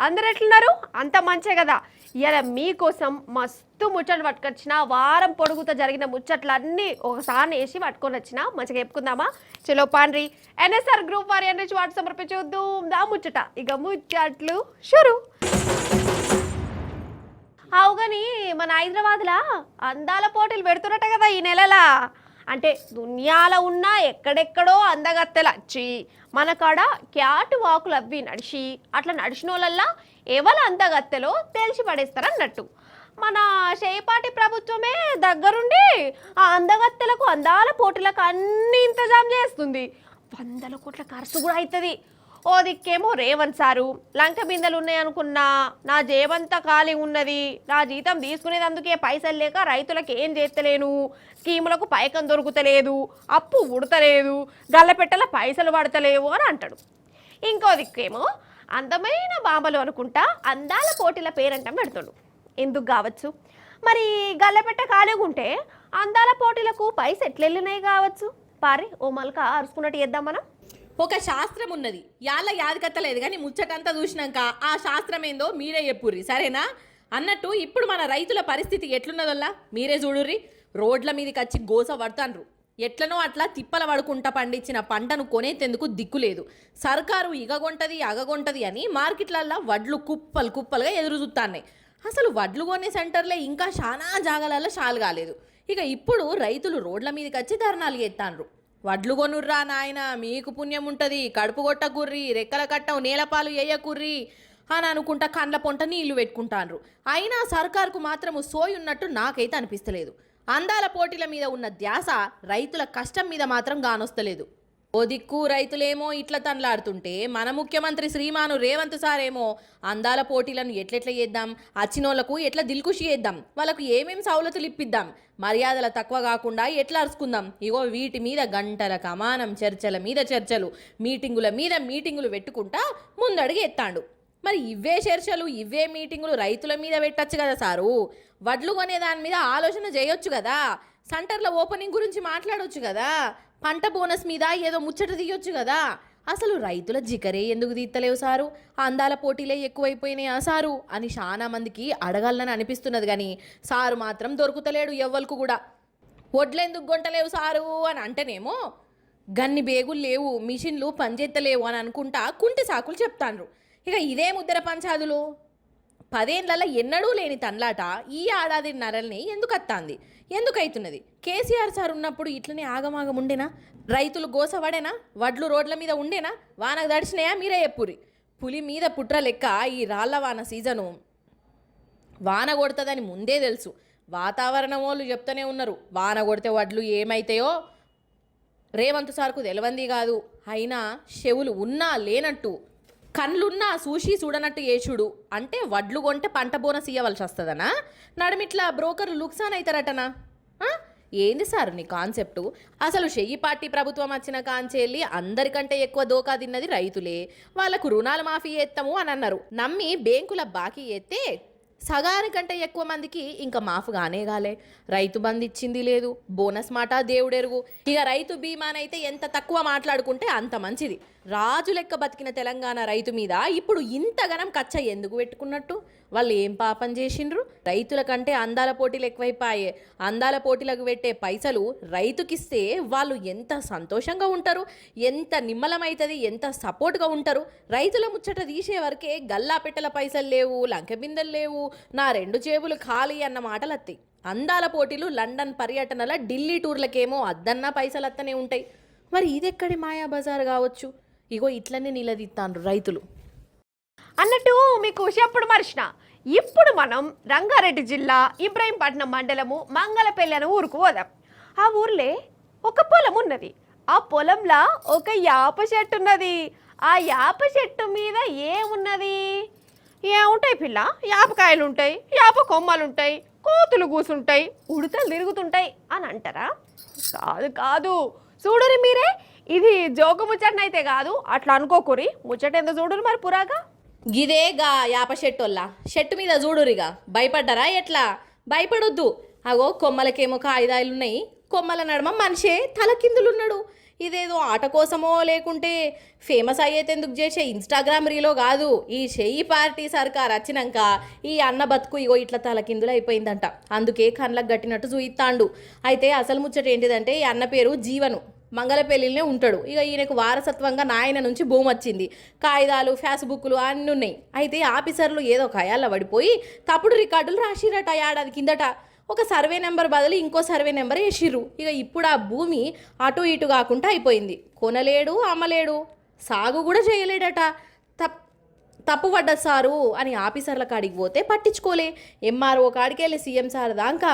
అందరు ఎట్లున్నారు? అంత మంచే కదా. ఇలా మీకోసం మస్తు ముచ్చట్లు పట్టుకొచ్చిన, వారం పొడుగుతో జరిగిన ముచ్చట్లన్నీ ఒకసారి వేసి పట్టుకొని వచ్చిన. మంచిగా చెప్పుకుందామా? చలో పాండ్రి. ఎన్ఎస్ఆర్ గ్రూప్ వారి నుంచి వాటి సమర్పించొద్దాం దా ముచ్చట. ఇక ముచ్చట్లు షురు. అవుగాని మన హైదరాబాద్లా అందాల పోటీలు పెడుతున్నట్ట కదా ఈ నెలలా. అంటే దునియాలో ఉన్న ఎక్కడెక్కడో అందగత్తెలు వచ్చి మన కాడ క్యాట్ వాకులు అవ్వి నడిచి అట్లా నడిచిన వాళ్ళల్లా ఎవరు అందగత్తెలో తెలిసి పడేస్తారన్నట్టు. మన చేపాటి ప్రభుత్వమే దగ్గరుండి ఆ అందగత్తెలకు అందాల పోటీలకు అన్ని ఇంతజాం చేస్తుంది. 100 కోట్ల ఖర్చు కూడా అవుతుంది. ఓ దిక్కేమో రేవంత్ సారు లంక బిందెలు ఉన్నాయనుకున్నా, నా జేబంతా ఖాళీ ఉన్నది, నా జీతం తీసుకునేదందుకే పైసలు లేక రైతులకు ఏం చేస్తలేను, స్కీములకు పైకం దొరుకుతలేదు, అప్పు ఉడతలేదు, గల్లపెట్టల పైసలు పడతలేవు అని అంటాడు. ఇంకో దిక్కేమో అందమైన బాంబలు అనుకుంటా అందాల పోటీల పేరంటం పెడతాడు. ఎందుకు కావచ్చు మరి? గల్లపెట్ట ఖాళీగా ఉంటే అందాల పోటీలకు పైసలు ఎట్లెళ్ళినాయి కావచ్చు? పారి ఓ మల్క అరుచుకున్నట్టు చేద్దాం మనం. ఒక శాస్త్రం ఉన్నది, యాళ్ళ యాదికత్తలేదు కానీ ముచ్చటంతా చూసినాక ఆ శాస్త్రం ఏందో మీరే చెప్పుర్రి సరేనా అన్నట్టు. ఇప్పుడు మన రైతుల పరిస్థితి ఎట్లున్నదల్లా మీరే చూడుర్రి. రోడ్ల మీదకి వచ్చి గోస పడతాన్రు. ఎట్లనో అట్లా తిప్పల పడుకుంటా పండించిన పంటను కొనేందుకు దిక్కులేదు. సర్కారు ఇగగొంటది అగగొంటది అని మార్కెట్లల్లో వడ్లు కుప్పలు కుప్పలుగా ఎదురు చూస్తాన్నాయి. అసలు వడ్లు కొనే సెంటర్లే ఇంకా చాలా జాగాలలో షాలు కాలేదు. ఇక ఇప్పుడు రైతులు రోడ్ల మీదకి వచ్చి ధర్నాలు చేస్తాన్రు. వడ్లు కొనుర్రా నాయన, మీకు పుణ్యం ఉంటుంది, కడుపు కొట్టకుర్రి, రెక్కల కట్టం నేలపాలు వేయకుర్రి అని అనుకుంటా కండ్ల పొంట నీళ్లు పెట్టుకుంటాన్రు. అయినా సర్కారుకు మాత్రము సోయి ఉన్నట్టు నాకైతే అనిపిస్తలేదు. అందాల పోటీల మీద ఉన్న ధ్యాస రైతుల కష్టం మీద మాత్రం గానొస్తలేదు. ఓ దిక్కు రైతులేమో ఇట్లా తనలాడుతుంటే మన ముఖ్యమంత్రి శ్రీమాను రేవంత్ సారేమో అందాల పోటీలను ఎట్లెట్లా చేద్దాం, వచ్చినోళ్లకు ఎట్లా దిల్కుషి చేద్దాం, వాళ్ళకు ఏమేమి సౌలతులు ఇప్పిద్దాం, మర్యాదల తక్కువ కాకుండా ఎట్లా అరుచుకుందాం, ఇగో వీటి మీద గంటల కమానం, చర్చల మీద చర్చలు, మీటింగుల మీద మీటింగులు పెట్టుకుంటా ముందడుగు ఎత్తాండు. మరి ఇవే చర్చలు ఇవే మీటింగులు రైతుల మీద పెట్టచ్చు కదా సారు. వడ్లు కొనే దాని మీద ఆలోచన చేయొచ్చు కదా, సెంటర్ల ఓపెనింగ్ గురించి మాట్లాడవచ్చు కదా, పంట బోనస్ మీద ఏదో ముచ్చట తీయొచ్చు కదా. అసలు రైతుల జికరే ఎందుకు తీత్తలేవు సారు? అందాల పోటీలే ఎక్కువైపోయినాయా సారు అని చాలా మందికి అడగాలని అనిపిస్తున్నది. కానీ సారు మాత్రం దొరుకుతలేడు ఎవ్వరికి కూడా. వడ్లెందుకు గొంటలేవు సారు అని అంటేనేమో గన్ని బేగులు లేవు, మిషన్లు పనిచేత్తలేవు అని అనుకుంటా కుంటి సాకులు చెప్తాండ్రు. ఇక ఇదే ముద్దర పంచాదులు 10 ఏళ్లలో ఎన్నడూ లేని తన్లాట ఈ ఏడాది నరల్ని ఎందుకు అత్తాంది, ఎందుకైతున్నది? కేసీఆర్ సార్ ఉన్నప్పుడు ఇట్లనే ఆగమాగం ఉండేనా? రైతులు గోసపడేనా? వడ్లు రోడ్ల మీద ఉండేనా? వానకు దడిచినాయా? మీరే చెప్పురి. పులి మీద పుట్ర లెక్క ఈ రాళ్ల వాన సీజను వాన కొడుతుందని ముందే తెలుసు. వాతావరణం వాళ్ళు చెప్తూనే ఉన్నారు వాన కొడితే వడ్లు ఏమైతాయో రేవంత్ సార్కు తెలవంది కాదు. అయినా చెవులు ఉన్నా లేనట్టు, కళ్ళున్నా సూషి చూడనట్టు యేసుడు. అంటే వడ్లు కొంటే పంట బోనస్ ఇవ్వవలసి వస్తుందనా? నడుమిట్లా బ్రోకర్లు లుక్సాన్ అవుతారటనా? ఏంది సార్ నీ కాన్సెప్టు? అసలు పార్టీ ప్రభుత్వం వచ్చిన కాంచేళ్ళి అందరికంటే ఎక్కువ దోకా తిన్నది రైతులే. వాళ్ళకు రుణాలు మాఫీ చేస్తాము అని అన్నారు. నమ్మి బ్యాంకుల బాకీ ఎత్తే సగానికంటే ఎక్కువ మందికి ఇంకా మాఫ్ కానే రైతు బంధు ఇచ్చింది లేదు, బోనస్ మాట దేవుడెరుగు. ఇక రైతు బీమానైతే ఎంత తక్కువ మాట్లాడుకుంటే అంత మంచిది. రాజు లెక్క బతికిన తెలంగాణ రైతు మీద ఇప్పుడు ఇంతగనం కచ్చ ఎందుకు పెట్టుకున్నట్టు? వాళ్ళు ఏం పాపం చేసిండ్రు? రైతుల కంటే అందాల పోటీలు ఎక్కువైపోయాయి. అందాల పోటీలకు పెట్టే పైసలు రైతుకిస్తే వాళ్ళు ఎంత సంతోషంగా ఉంటారు, ఎంత నిమ్మలమవుతుంది, ఎంత సపోర్ట్గా ఉంటారు. రైతుల ముచ్చట తీసే వరకే గల్లా పెట్టెల పైసలు లేవు, లంక బిందెలు లేవు, నా 2 జేబులు ఖాళీ అన్న మాటలు అత్తాయి. అందాల పోటీలు లండన్ పర్యటనల ఢిల్లీ టూర్లకేమో అద్దన్న పైసలు అత్తనే ఉంటాయి. మరి ఇదెక్కడి మాయా బజార్ కావచ్చు? ఇగో ఇట్లనే నిలదీస్తాండ్రు రైతులు అన్నట్టు. మీకు చెప్పడు మర్చిన, ఇప్పుడు మనం రంగారెడ్డి జిల్లా ఇబ్రాహీంపట్నం మండలము మంగళపల్లి అనే ఊరుకు పోదాం. ఆ ఊర్లే ఒక పొలం ఉన్నది. ఆ పొలంలో ఒక యాప చెట్టు ఉన్నది. ఆ యాప చెట్టు మీద ఏమున్నది? ఏముంటాయి పిల్ల? యాపకాయలు ఉంటాయి, యాప కొమ్మలు ఉంటాయి, కోతులు కూసుంటాయి, ఉడతలు తిరుగుతుంటాయి అని అంటారా? కాదు కాదు, చూడురి మీరే. ఇది జోగు ముచ్చటనైతే కాదు, అట్లా అనుకోకురి. ముచ్చట ఎంత చూడురు మరి పురాగా. గిదేగా యాప చెట్టోల్లా చెట్టు మీద చూడురిగా. భయపడ్డారా ఎట్లా? భయపడొద్దు. అగో కొమ్మలకేమో కాయిదాలున్నాయి, కొమ్మల నడమ మనిషే తలకిందులున్నాడు. ఇదేదో ఆట కోసమో లేకుంటే ఫేమస్ అయ్యేందుకు చేసే ఇన్స్టాగ్రామ్ రీలో కాదు. ఈ షెయి పార్టీ సర్కార్ వచ్చినాక ఈ అన్న బతుకు ఇగో ఇట్లా తలకిందులు అయిపోయిందంట. అందుకే కళ్ళకు గట్టినట్టు చూయిస్తాండు. అయితే అసలు ముచ్చట ఏంటిదంటే ఈ అన్న పేరు జీవను, మంగళపల్లిలోనే ఉంటాడు. ఇక ఈయనకు వారసత్వంగా నాయన నుంచి భూమి వచ్చింది. కాగితాలు, ఫేస్బుక్లు అన్నీ ఉన్నాయి. అయితే ఆఫీసర్లు ఏదో కయాల్లో పడిపోయి తప్పుడు రికార్డులు రాసిరట ఏడాది కిందట. ఒక సర్వే నెంబర్ బదులు ఇంకో సర్వే నెంబర్ వేసిర్రు. ఇక ఇప్పుడు ఆ భూమి అటు ఇటు కాకుండా అయిపోయింది. కొనలేడు, అమ్మలేడు, సాగు కూడా చేయలేడట. తప్పు పడ్డ సారు అని ఆఫీసర్ల కాడికి పోతే పట్టించుకోలే. ఎంఆర్ఓ కాడికి వెళ్ళి సీఎం సార్ దాకా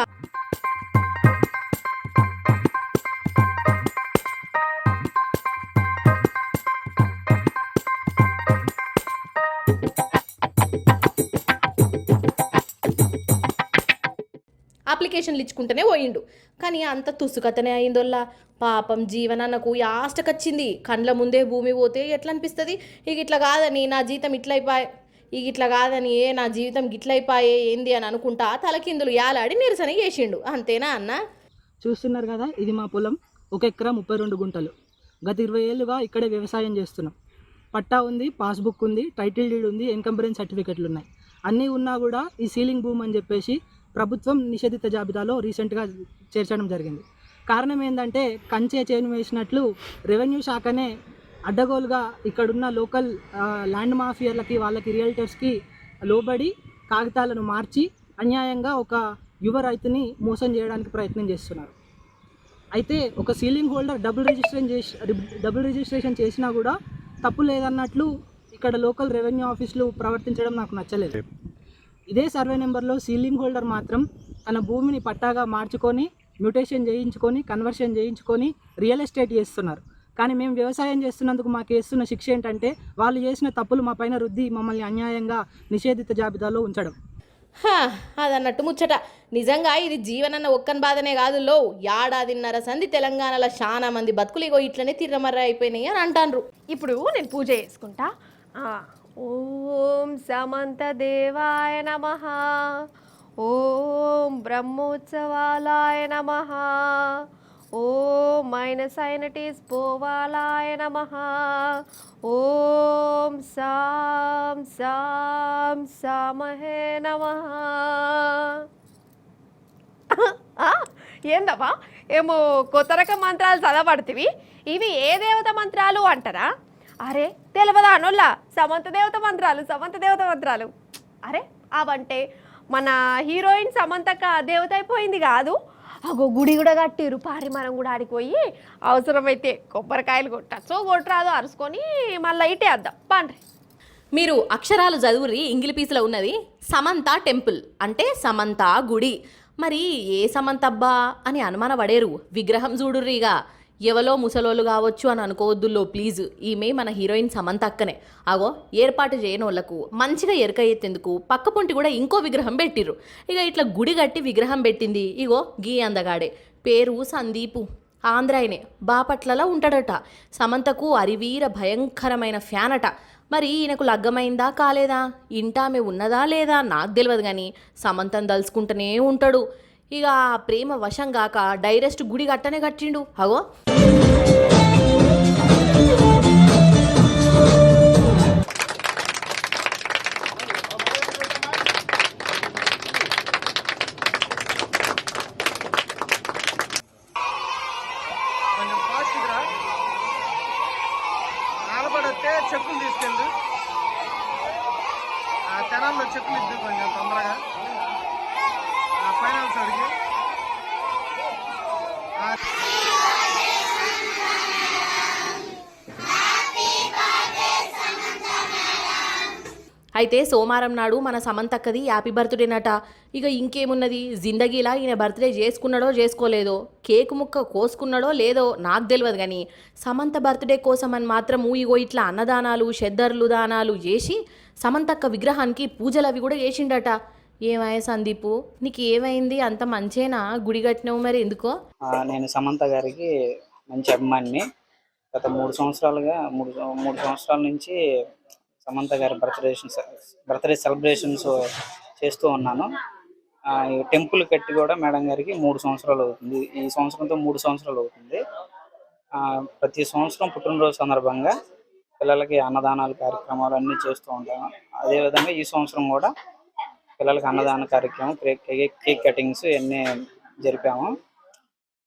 అప్లికేషన్లు ఇచ్చుకుంటూనే పోయిండు. కానీ అంత తుసుకతనే అయిందోల్లా. పాపం జీవనన్నకు యాస్టకొచ్చింది. కండ్ల ముందే భూమి పోతే ఎట్లా అనిపిస్తుంది? ఇక ఇట్లా కాదని నా జీవితం ఇట్లయిపోయే, ఇక ఇట్లా కాదని నా జీవితం గిట్లయిపోయే ఏంది అని అనుకుంటా తలకిందులు యాలాడి నిరసన చేసిండు. అంతేనా అన్న? చూస్తున్నారు కదా, ఇది మా పొలం. 1 ఎకరా 32 గుంటలు. గత 20 ఏళ్ళుగా ఇక్కడే వ్యవసాయం చేస్తున్నాం. పట్టా ఉంది, పాస్బుక్ ఉంది, టైటిల్ డీడ్ ఉంది, ఎన్కంబరెన్స్ సర్టిఫికెట్లు ఉన్నాయి. అన్నీ ఉన్నా కూడా ఈ సీలింగ్ భూమి అని చెప్పేసి ప్రభుత్వం నిషేధిత జాబితాలో రీసెంట్గా చేర్చడం జరిగింది. కారణం ఏంటంటే కంచె చేను వేసినట్లు రెవెన్యూ శాఖనే అడ్డగోలుగా ఇక్కడున్న లోకల్ ల్యాండ్ మాఫియర్లకి, వాళ్ళకి, రియల్టర్స్కి లోబడి కాగితాలను మార్చి అన్యాయంగా ఒక యువ రైతుని మోసం చేయడానికి ప్రయత్నం చేస్తున్నారు. అయితే ఒక సీలింగ్ హోల్డర్ డబుల్ రిజిస్ట్రేషన్ చేసినా కూడా తప్పు లేదన్నట్లు ఇక్కడ లోకల్ రెవెన్యూ ఆఫీసులు ప్రవర్తించడం నాకు నచ్చలేదు. ఇదే సర్వే నెంబర్లో సీలింగ్ హోల్డర్ మాత్రం తన భూమిని పట్టాగా మార్చుకొని, మ్యూటేషన్ చేయించుకొని, కన్వర్షన్ చేయించుకొని రియల్ ఎస్టేట్ చేస్తున్నారు. కానీ మేము వ్యవసాయం చేస్తున్నందుకు మాకు వేస్తున్న శిక్ష ఏంటంటే వాళ్ళు చేసిన తప్పులు మా పైన రుద్ది మమ్మల్ని అన్యాయంగా నిషేధిత జాబితాలో ఉంచడం. అదన్నట్టు ముచ్చట. నిజంగా ఇది జీవనన్న ఒక్కని బాధనే కాదు లో, ఏడాదిన్నర సంది తెలంగాణలో చాలా మంది బతుకులు ఇగో ఇట్లనే తిర్రమర్ర అయిపోయినాయి అని అంటాన్రు. ఇప్పుడు నేను పూజ చేసుకుంటా. ఓం సమంత దేవాయ నమః, ఓం బ్రహ్మోత్సవాలాయ నమః, ఓం మైనసైనటిస్ పోవాలాయ నమః, ఓం సాం సాం సామహే నమః. ఏందమ్మా ఏమో కొత్త రకం మంత్రాలు చదవబడుతుంది. ఇవి ఏ దేవత మంత్రాలు అంటారా? అరే తెలియదా అనోళ్ళ? సమంత దేవత మంత్రాలు. అరే అవంటే మన హీరోయిన్ సమంతక్క దేవత అయిపోయింది కాదు. అగో గుడి కూడా కట్టిరు. పారి మనం కూడా ఆడిపోయి అవసరమైతే కొబ్బరికాయలు కొట్టరాదు అరుసుకొని మళ్ళీ ఇటేద్దాం పండ్రి. మీరు అక్షరాలు చదువురి. ఇంగిలి పీసులో ఉన్నది సమంత టెంపుల్ అంటే సమంత గుడి. మరి ఏ సమంతబ్బా అని అనుమాన పడేరు. విగ్రహం చూడుర్రిగా. ఎవలో ముసలోళ్ళు కావచ్చు అని అనుకోవద్దుల్లో ప్లీజ్. ఈమె మన హీరోయిన్ సమంత అక్కనే. అగో ఏర్పాటు చేయనోళ్లకు మంచిగా ఎరక ఎత్తేందుకు పక్క పొంటి కూడా ఇంకో విగ్రహం పెట్టిర్రు. ఇక ఇట్లా గుడి కట్టి విగ్రహం పెట్టింది ఇగో గీ అందగాడే. పేరు సందీపు. ఆంధ్రాయనే, బాపట్లలో ఉంటాడట. సమంతకు అరివీర భయంకరమైన ఫ్యాన్ అట. మరి ఈయనకు లగ్గమైందా కాలేదా, ఇంటామె ఉన్నదా లేదా నాకు తెలియదు కానీ సమంతను దలుచుకుంటూనే ఉంటాడు. ఇక ప్రేమ వశం గాక డైరెక్ట్ గుడి కట్టనే కట్టిండు. అగో చెక్కులు తీసుకెళ్ళి ఆ తెనాల్లో చెక్కులు ఇద్దు కొంచెం తొందరగా ఫైనాన్స్ అడిగి. అయితే సోమవారం నాడు మన సమంతక్కది హ్యాపీ బర్త్డేనట. ఇక ఇంకేమున్నది, జిందగీలా ఈయన బర్త్డే చేసుకున్నాడో చేసుకోలేదో, కేక్ ముక్క కోసుకున్నాడో లేదో నాకు తెలియదు కానీ సమంత బర్త్డే కోసం అని మాత్రం ఇగో ఇట్లా అన్నదానాలు, షెద్దర్లు దానాలు చేసి సమంతక్క విగ్రహానికి పూజలు అవి కూడా చేసిండట. ఏమయ్య సందీపు, నీకు ఏమైంది? అంత మంచేనా గుడి కట్టినవు? మరి ఎందుకో? నేను సమంత గారికి మంచి అభిమానిని. గత 3 సంవత్సరాలుగా 3 సంవత్సరాల నుంచి సమంత గారి బర్త్డే సెలబ్రేషన్స్ చేస్తూ ఉన్నాను. టెంపుల్ కట్టి కూడా మేడం గారికి 3 సంవత్సరాలు అవుతుంది. ఈ సంవత్సరంతో 3 సంవత్సరాలు అవుతుంది. ప్రతి సంవత్సరం పుట్టినరోజు సందర్భంగా పిల్లలకి అన్నదానాలు కార్యక్రమాలు అన్నీ చేస్తూ ఉంటాము. అదేవిధంగా ఈ సంవత్సరం కూడా పిల్లలకి అన్నదాన కార్యక్రమం, కేక్ కటింగ్స్ ఇవన్నీ జరిపాము.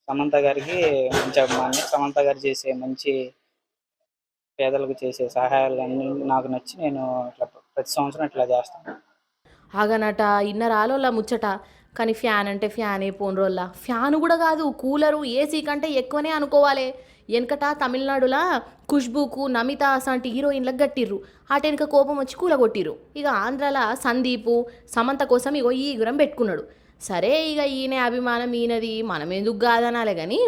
సమంత గారికి మంచి అభిమాని. సమంత గారు చేసే మంచి పేదలకు చేసే సహాయాలు అన్నీ నాకు నచ్చి నేను ఇట్లా ప్రతి సంవత్సరం ఇట్లా చేస్తాను. ఆగనట ఇన్నరాలోలా ముచ్చట. కానీ ఫ్యాన్ అంటే ఫ్యానే పోన్రోల్లా. ఫ్యాన్ కూడా కాదు, కూలరు ఏసీ కంటే ఎక్కువనే అనుకోవాలి. వెనకట తమిళనాడులా ఖుష్బూకు నమిత అసంటి హీరోయిన్లకు గట్టిర్రు. అటెనక కోపం వచ్చి కూలగొట్టిర్రు. ఇక ఆంధ్రాల సందీపు సమంత కోసం ఇగో ఈ గురం పెట్టుకున్నాడు. సరే ఇక ఈయన అభిమానం ఈయనది, మనం ఎందుకు కాదనాలే కానీ.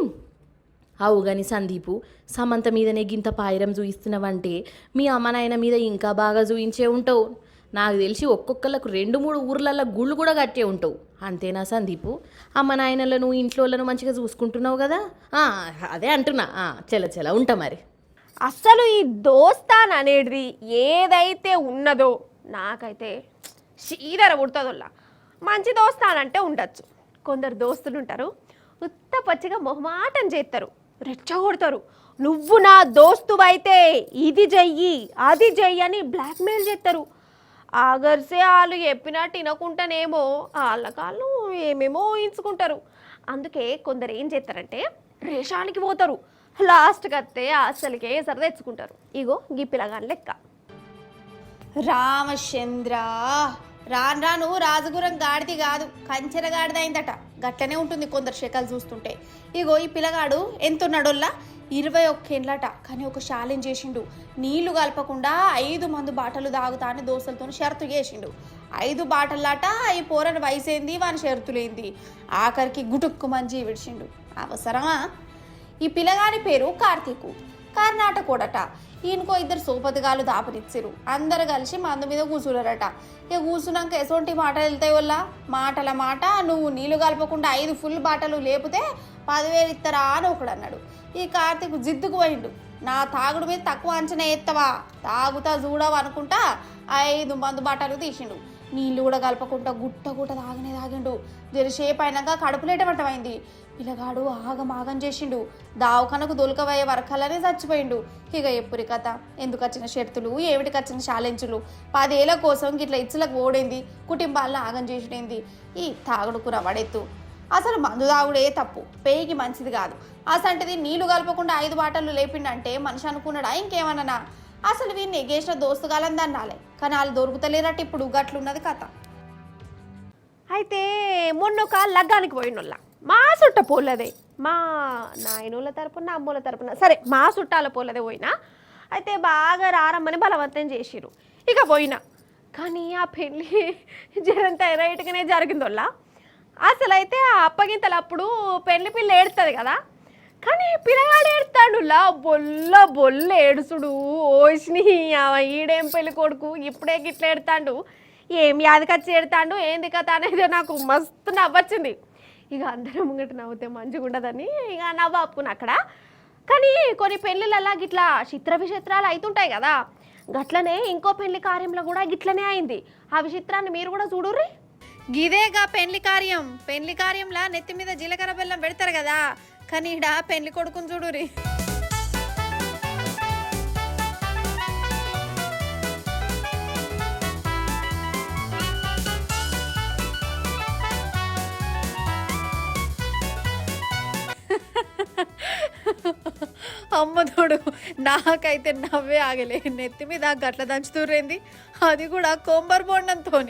అవు కానీ సందీపు, సమంత మీదనే గింత పాయిరం చూయిస్తున్నావంటే మీ అమ్మ నాయన మీద ఇంకా బాగా చూయించే ఉంటావు. నాకు తెలిసి ఒక్కొక్కళ్ళకు 2-3 ఊర్లల్లో గుళ్ళు కూడా కట్టే ఉంటావు. అంతేనా సందీపు? అమ్మ నాయనలను ఇంట్లోళ్ళను మంచిగా చూసుకుంటున్నావు కదా. అదే అంటున్నా. చల ఉంటా మరి. అసలు ఈ దోస్తాన్ అనేది ఏదైతే ఉన్నదో నాకైతే చీదర పుడుతుందిలా. మంచి దోస్తాన్ అంటే ఉండొచ్చు. కొందరు దోస్తులు ఉంటారు, ఉత్త పచ్చిగా మొహమాటం చేస్తారు, రెచ్చగొడతారు. నువ్వు నా దోస్తువైతే ఇది చెయ్యి అది చెయ్యి అని బ్లాక్మెయిల్ చేస్తారు. ఆగర్సే వాళ్ళు చెప్పినట్టు వినకుండానేమో వాళ్ళకాళ్ళు ఏమేమో ఊహించుకుంటారు. అందుకే కొందరు ఏం చేస్తారంటే రేషానికి పోతారు, లాస్ట్కి వస్తే అసలుకే సరదా తెచ్చుకుంటారు. ఇగో గీ పిల్లగాని లెక్క. రామచంద్ర రాను రాను రాజగురం గాడిది కాదు, కంచెర గాడిద అయిందట. గట్లనే ఉంటుంది కొందరు శకలు చూస్తుంటే. ఇగో ఈ పిల్లగాడు ఎంతున్నాడోల్లా 21 ఏండ్లట. కానీ ఒక ఛాలెంజ్ చేసిండు. నీళ్లు కలపకుండా 5 మందు బాటలు తాగుతా అని దోస్తులతో షరతు చేసిండు. 5 బాటల్లాట. ఈ పోరని వయసేంది, వాని షరతులేంది. ఆఖరికి గుటుక్కు మంచి విడిచిండు. అవసరమా? ఈ పిల్లగాడి పేరు కార్తీకు, కర్ణాటకోడట. ఈయనకో 2 సోపతిగాలు దాపనిచ్చిరు. అందరు కలిసి మందు మీద కూర్చున్నారట. ఇక కూర్చున్నాక ఎసొంటి మాటలు వెళ్తాయి వల్ల మాటల మాట. నువ్వు నీళ్లు కలపకుండా 5 ఫుల్ బాటలు లేపితే 10,000 ఇస్తారా అని ఒకడు అన్నాడు. ఈ కార్తీక్ జిద్దుకు పోయిండు. నా తాగుడు మీద తక్కువ అంచనా ఎత్తవా, తాగుతా చూడవు అనుకుంటా 5 మందు బాటలు తీసిండు. నీళ్ళు కూడా కలపకుండా గుట్ట తాగిండు. జరసేపు అయినాక కడుపులేటమటమైంది. పిల్లగాడు ఆగం చేసిండు. దావకనకు దొలకవయ్యే వర్కాలనే చచ్చిపోయిండు. ఇక ఎప్పురి కథ, ఎందుకు వచ్చిన షరతులు, ఏమిటికి వచ్చిన ఛాలెంజ్లు, 10 ఏళ్ల కోసం గిట్ల ఇచ్చులకు ఓడైంది, కుటుంబాలను ఆగం చేసింది ఈ తాగుడుకు రవడెత్తు. అసలు మందు తాగుడే తప్పు, పేయికి మంచిది కాదు. అసంటిది నీళ్లు కలపకుండా 5 బాటలు లేపిండంటే మనిషి అనుకున్నాడా ఇంకేమన్నా? అసలు వీడిని ఎగేసిన దోస్తుగాలని దన్నాలే. కానీ వాళ్ళు దొరుకుతలేరట. ఇప్పుడు గట్లున్నది కథ. అయితే మొన్న ఒక లగ్గానికి పోయినోళ్ళ మా చుట్ట పోలేదే, మా నాయనోళ్ళ తరపున అమ్మోళ్ళ తరపున, సరే మా చుట్టాల పోలేదే పోయినా. అయితే బాగా రారమ్మని బలవంతం చేసిరు. ఇక పోయినా. కానీ ఆ పెళ్ళి జరంత రైట్గానే జరిగిందోళ్ళ. అసలు అయితే ఆ అప్పగింతలప్పుడు పెళ్లి పిల్ల ఏడుతుంది కదా, కానీ పిల్లగాడు ఏడుతాడులా. బొల్ల ఏడుసుడు. ఓసిని ఈడేం పెళ్లి కొడుకు ఇప్పుడే గిట్ల ఏడుతాడు, ఏం యాదికచ్చి ఏడుతాడు, ఏంది కథ అనేది నాకు మస్తు నవ్వొచ్చింది. ఇక అందరం ముంగట నవ్వుతే మంచిగా ఉండదని ఇక నవ్వుకున్నా అక్కడ. కానీ కొన్ని పెళ్ళిళ్ళలా గిట్లా చిత్ర విచిత్రాలు అవుతుంటాయి కదా, గట్లనే ఇంకో పెళ్లి కార్యంలో కూడా గిట్లనే అయింది. ఆ విచిత్రాన్ని మీరు కూడా చూడుర్రి. గిదేగా పెళ్లి కార్యం. పెళ్లి కార్యంలా నెత్తి మీద జీలకర్ర బెల్లం పెడతారు కదా, కానీ ఈడ పెళ్లి కొడుకుని చూడుర్రి. అమ్మతోడు నాకైతే నవ్వే ఆగలే. నెత్తి మీద గట్ల దంచుతూరేంది, అది కూడా కొబ్బరి బొండంతో.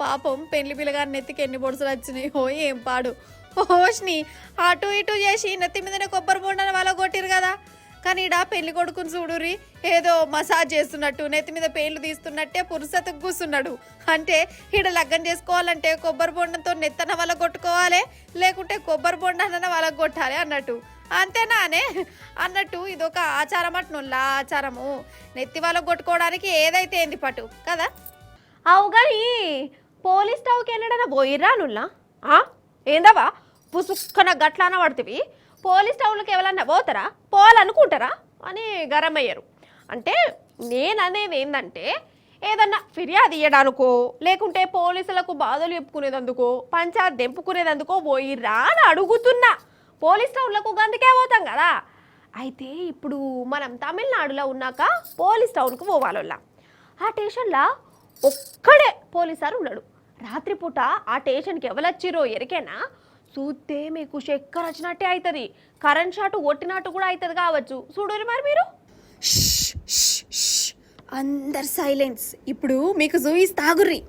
పాపం పెళ్లి పిల్లగారి నెత్తికి ఎన్ని బొడుసులు వచ్చినాయి. ఓ ఏం పాడు. ఓష్ని అటు ఇటు చేసి నెత్తి మీదనే కొబ్బరి బొండని వాళ్ళ కొట్టిరు కదా. కానీ ఈడ పెళ్లి కొడుకుని చూడుర్రి, ఏదో మసాజ్ చేస్తున్నట్టు నెత్తి మీద పేర్లు తీస్తున్నట్టే పురుసతకు కూర్చున్నాడు. అంటే ఈడ లగ్గం చేసుకోవాలంటే కొబ్బరి బొండంతో నెత్తన వాళ్ళ కొట్టుకోవాలి, లేకుంటే కొబ్బరి బొండన వాళ్ళకు కొట్టాలి అన్నట్టు. అంతేనానే అన్నట్టు ఇదొక ఆచారం అట్నుల్లా ఆచారము. నెత్తి వాళ్ళకు కొట్టుకోవడానికి ఏదైతే ఏంది పట్టు కదా. అవు కానీ పోలీస్ స్టవ్కి వెళ్ళడనా పోయిర్రా నుల్లా? ఏందవా పుసుక్కన గట్లాన పడుతుంది. పోలీస్ స్టవ్లకి ఎవరన్నా పోతారా, పోవాలనుకుంటారా అని గరం అయ్యారు. అంటే నేను అనేది ఏంటంటే ఏదన్నా ఫిర్యాదు ఇయ్యడానికో, లేకుంటే పోలీసులకు బాధలు చెప్పుకునేదందుకో, పంచాయత్ దెంపుకునేదందుకో పోయిర్రా అని అడుగుతున్నా. పోలీస్ స్టవ్లకు గందుకే పోతాం కదా. అయితే ఇప్పుడు మనం తమిళనాడులో ఉన్నాక పోలీస్ టౌన్కు పోవాలల్లా. ఆ స్టేషన్లో ఒక్కడే పోలీసారు ఉన్నాడు. రాత్రిపూట ఆ స్టేషన్కి ఎవరొచ్చిరో ఎరికేనా చూస్తే మీకు చక్కెర వచ్చినట్టే అవుతుంది, కరెంట్ షాట్ కొట్టినట్టు కూడా అవుతుంది కావచ్చు. చూడరు మరి మీరు. అందరు సైలెన్స్. ఇప్పుడు మీకు చూయిస్తాగుర్రి.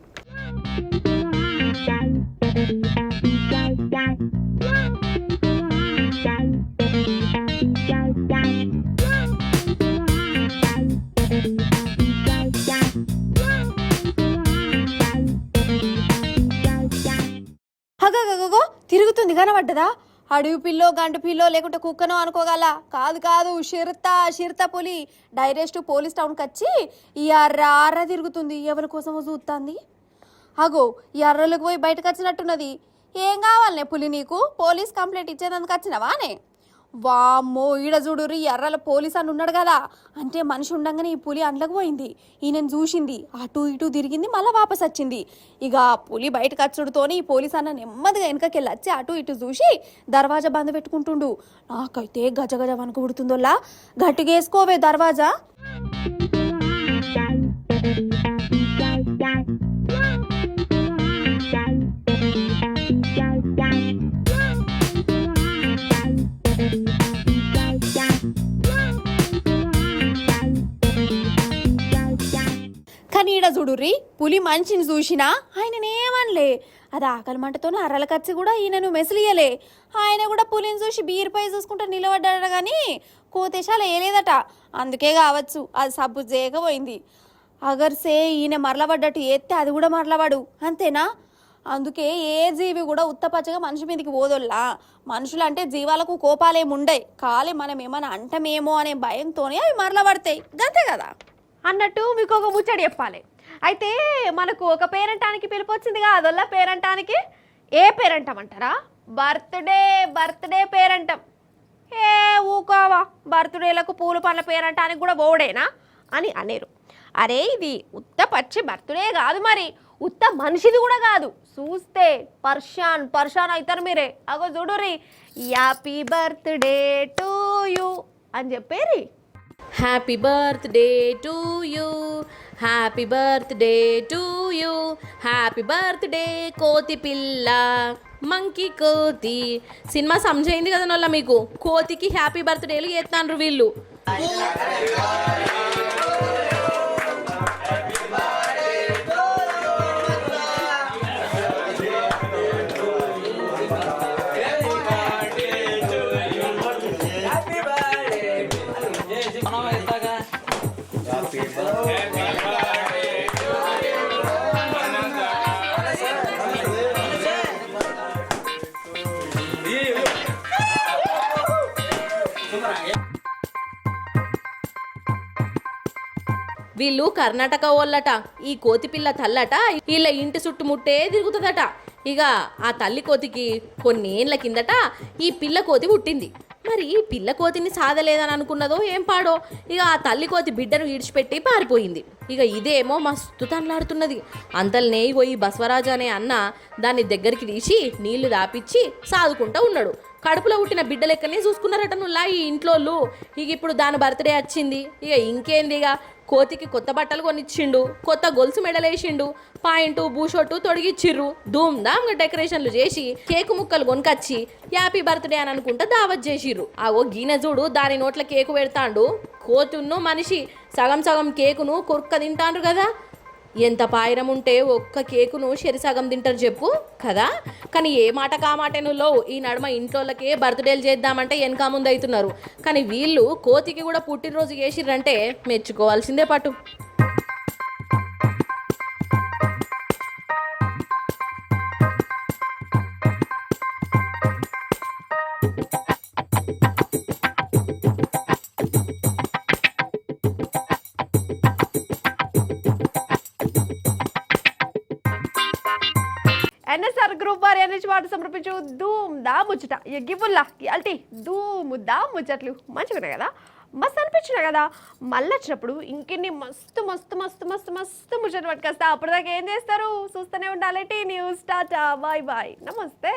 హగగగో తిరుగుతుంది కనబడ్డదా? అడవి పిల్లో గంట పిల్లో లేకుంటే కుక్కనో అనుకోగల. కాదు కాదు, షిర్తా పులి డైరెక్ట్ పోలీస్ టౌన్కి వచ్చి ఈ అర్ర తిరుగుతుంది. ఎవరి కోసమో చూస్తుంది. అగో ఈ అర్రలకు పోయి బయటకు వచ్చినట్టున్నది. ఏం కావాలనే పులి నీకు? పోలీస్ కంప్లైంట్ ఇచ్చేందుకు వచ్చినవానే? వామ్మో ఈడ చూడుర్రి, ఎర్రల పోలీస్ అని ఉన్నాడు కదా, అంటే మనిషి ఉండగానే ఈ పులి అండ్లకు పోయింది. ఈయనను చూసింది, అటు ఇటు తిరిగింది, మళ్ళీ వాపస్ వచ్చింది. ఇక పులి బయటకు వచ్చుడుతోని ఈ పోలీస్ అన్న నెమ్మదిగా వెనకకెళ్ళి వచ్చి అటు ఇటు చూసి దర్వాజా బంద్ పెట్టుకుంటుండు. నాకైతే గజ గజ వణుకు పుడుతుందోలా. గట్టిగా వేసుకోవే దర్వాజా. కానీ ఈడ చూడుర్రి, పులి మనిషిని చూసినా ఆయననేమనలే. అది ఆకలి మంటతోనే అర్రలకచ్చి కూడా ఈయనను మెసిలియలే. ఆయన కూడా పులిని చూసి బీరుపై చూసుకుంటూ నిలబడ్డాడు, కానీ కోతేశాలు వేయలేదట. అందుకే కావచ్చు అది సబ్బు చేయకపోయింది. అగర్సే ఈయన మరలబడ్డట్టు ఎత్తే అది కూడా మరలబడు, అంతేనా? అందుకే ఏ జీవి కూడా ఉత్తపచ్చగా మనిషి మీదకి పోదొల్లా. మనుషులు అంటే జీవాలకు కోపాలేముండయి, కాలే మనం ఏమైనా అంటమేమో అనే భయంతోనే అవి మరలబడతాయి, గంతే కదా. అన్నట్టు మీకు ఒక ముచ్చడి చెప్పాలి. అయితే మనకు ఒక పేరంటానికి పిలుపు వచ్చింది కాదల్లా. పేరంటానికి ఏ పేరంటం అంటారా? బర్త్డే పేరంటం. ఏ ఊకోవా, బర్త్డేలకు పూలు పండ్ల పేరంటానికి కూడా బోడేనా అని అనేరు. అరే ఇది ఉత్త పచ్చి బర్త్డే కాదు, మరి ఉత్త మనిషిది కూడా కాదు. చూస్తే పర్షాన్ అవుతారు మీరే. అగో చూడుర్రి, హ్యాపీ బర్త్డే టు యూ అని చెప్పేరి. Happy birthday to you, happy birthday to you, happy birthday కోతి పిల్ల మంకీ కోతి. సినిమా సమజైంది కదా నొల్ల మీకు? కోతికి హ్యాపీ బర్త్డేలు చేస్తాండ్రు వీళ్ళు. వీళ్ళు కర్ణాటక వాళ్ళట. ఈ కోతి పిల్ల తల్లట వీళ్ళ ఇంటి చుట్టుముట్టే తిరుగుతుందట. ఇక ఆ తల్లి కోతికి కొన్నేళ్ల కిందట ఈ పిల్ల కోతి పుట్టింది. మరి పిల్ల కోతిని సాధలేదని అనుకున్నదో ఏం పాడో, ఇక ఆ తల్లి కోతి బిడ్డను ఈడ్చిపెట్టి పారిపోయింది. ఇక ఇదేమో మస్తు తనలాడుతున్నది. అంతల్నే పోయి బసవరాజు అనే అన్న దాన్ని దగ్గరికి తీసి నీళ్లు దాపిచ్చి సాదుకుంటూ ఉన్నాడు. కడుపులో పుట్టిన బిడ్డ లెక్కనే చూసుకున్నారట నువ్వులా ఈ ఇంట్లోళ్ళు. ఇక ఇప్పుడు దాని బర్త్డే వచ్చింది. ఇక ఇంకేంది, ఇక కోతికి కొత్త బట్టలు కొనిచ్చిండు, కొత్త గొలుసు మెడలేసిండు, పాయింట్ బూషొట్టు తొడిగిచ్చిర్రు, ధూమ్ ధామ్ డెకరేషన్లు చేసి కేకు ముక్కలు కొనుకొచ్చి హ్యాపీ బర్త్డే అని అనుకుంటా దావత్ చేసిర్రు. ఓ గీనె చూడు, దాని నోట్ల కేకు పెడతాండు. కోతును మనిషి సగం సగం కేకును కొరుక్క తింటాండ్రు కదా. ఎంత పాయిరం ఉంటే ఒక్క కేకును సగం తింటారు చెప్పు కదా. కానీ ఏ మాట కామాటేనులో ఈ నడుమ ఇంట్లోళ్ళకే బర్త్డేలు చేద్దామంటే వెనక ముందు అవుతున్నారు. కానీ వీళ్ళు కోతికి కూడా పుట్టినరోజు చేసిర్రంటే మెచ్చుకోవాల్సిందే పట్టు. ఎన్ఎస్ఆర్ గ్రూప్ వారి ఎన్హెచ్ వాటి సమర్పించు ధూమ్ దా ముచ్చట. గివ్వుల్లా అల్టి ధూమ్ దా ముచ్చట్లు మంచిగా కదా, మస్తు అనిపించినా కదా. మళ్ళీ వచ్చినప్పుడు ఇంకెన్ని మస్తు మస్తు మస్తు మస్తు మస్తు ముచ్చట్లు పట్టుకొస్తా. అప్పటిదాకా ఏం చేస్తారు? చూస్తూనే ఉండాలి T News. Tata, bye bye, నమస్తే.